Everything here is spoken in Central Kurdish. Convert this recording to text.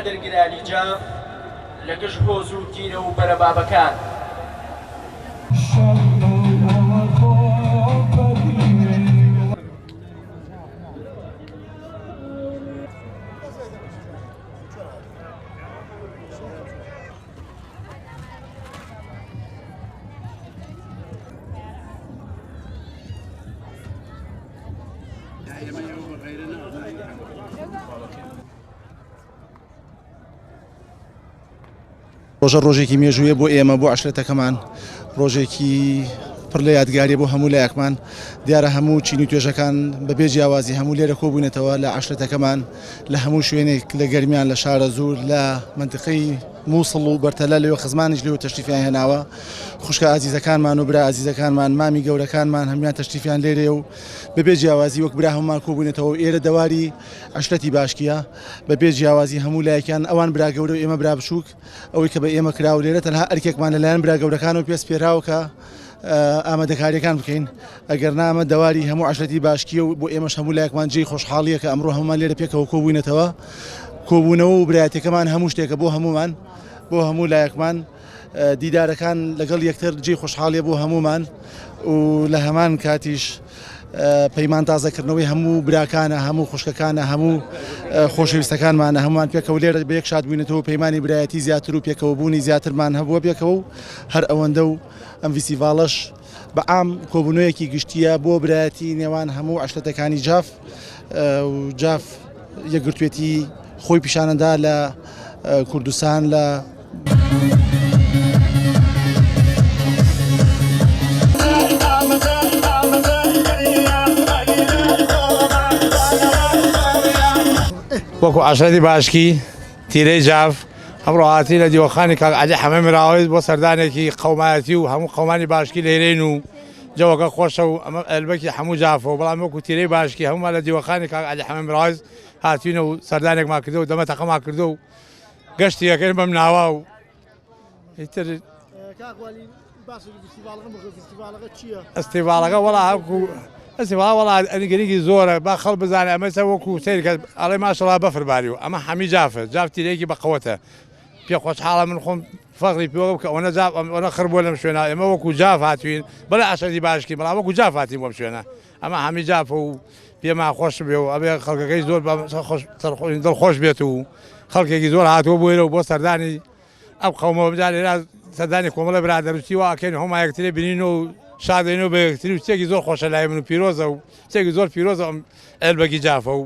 دەرگرانی جاف لە گەشت هۆز و تیرە و بەرەبابەکان. ڕۆژە ڕۆژێکی مێژوویە بۆ ئێمە بۆ عەشرەتەکەمان، ڕۆژێکی پڕ لە یادگاریە بۆ هەموو لایەکمان. دیارە هەموو چینی و توێژەکان بەبێ جیاوازی هەموو لێرە کۆبوونێتەوە لە عەشرەتەکەمان لە هەموو شوێنێک لە گەرمیان لە شارە زوور لە منتقەی مووسڵ و بەرتەلە لەوێ خزمانیش لێوە تەشریفیان هێناوە. خوشکە ئازیزەکانمان و برا ئازیزەکانمان مامی گەورەکانمان هەمویان تەشریفیان لێرێ و بەبێ جیاوازی وەک برا هەمومان کۆبوونێتەوە. ئێرە دەواری عەشرەتی باشکیە بەبێ جیاوازی هەموو لایەکیان، ئەوان برا گەورە و ئێمە برا بچووک، ئەوەی کە بە ئێمە کراوە لێرە تەنها ئەرکێکمان لەلایەن برا گەورەکانەوە پێست پێراوە کە ئامادەکاریەکان بکەین. ئەگەر نامە دەواری هەموو عەشرەتی باشکیە و بۆ ئێمەش هەموو لایەکمان جێی خۆشحاڵیە کە ئەمڕۆ هەمومان لێرە پێکەوە کۆبوونێتەوە. کۆبوونەوە و برایەتەکەمان هەموو شتێکە بۆ هەمومان، بۆ هەموو لایەکمان. دیدارەکان لەگەڵ یەکتر جێی خۆشحاڵیە بۆ هەمومان و لە هەمان کاتیش پەیمان تازەکردنەوەی هەموو براکانە، هەموو خوشکەکانە، هەموو خۆشەویستەکانمانە، هەمومان پێکەوە لێرە بە یەک شاد بووینەتەوە. پەیمانی برایەتی زیاتر و پێکەوەبوونی زیاترمان هەبووە پێکەوە و هەر ئەوەندە و ئەم فیستیڤاڵەش بەعام کۆبوونەوەیەکی گشتیە بۆ برایەتی نێوان هەموو عەشرەتەکانی جاف و جاف یەکگرتوێتی خۆی پیشانەدا لە کوردستان لە وەکو عەشرەتی باشکی تیرەی جاف ئەمڕۆ هاتی لە دیوەخانی کاک عەلی حەمەد میراویز بۆ سەردانێکی قەومایەتی و هەموو قەومانی باشکی لێرەین و جەوەکە خۆشە و ئەمە ئەلبەکی هەموو جافەوە. بەڵام وەکو تیرەی باشکی هەمومان لە دیوەخانی کاک عەلی حەمەد میراویز هاتوینە و سەردانێکمان کردو و دەمەتەقەمان کردو و گەشتی یەکەین بەم ناوە و ئیتر فستیڤالەکە وەڵا هەوکو فستیڤاڵ وەڵا ئەنیگەریکی زۆرە با خەڵ بزانێ ئەمە سە وەکو سەیرکە ئەڵێ ماشەڵا بەفرباری و ئەمە هەمی جافە. جاف تیرەیەکی بەقەوەتە، پێ خۆشحاڵە من خۆم فەخری پێوە بکە ئەوەنە جاف ئەوەنە خڕ بۆ لەم شوێنە. ئێمە وەکو جاف هاتوین بەڵێ عەشرەتی باشکی، بەڵام وەکو جاف هاتین بۆم شوێنە. ئەمە هەمی جافە و پێمان خۆش بێ و ئەبێ خەڵکەکەی زۆر دڵخۆش بێت و خەڵکێکی زۆر هاتووە بۆ ئێرە و بۆ سەردانی ئەم قەومەوە بجا لێرە سەردانی کۆمەڵە برادەروستی وا ئەکەین و هەموو یەکترێ بینین و شادێنەوە بە یەکتری و شتێکی زۆر خۆشە لای من و پیرۆزە و شتێکی زۆر پیرۆزە ئەم ئەلبەکی جافە و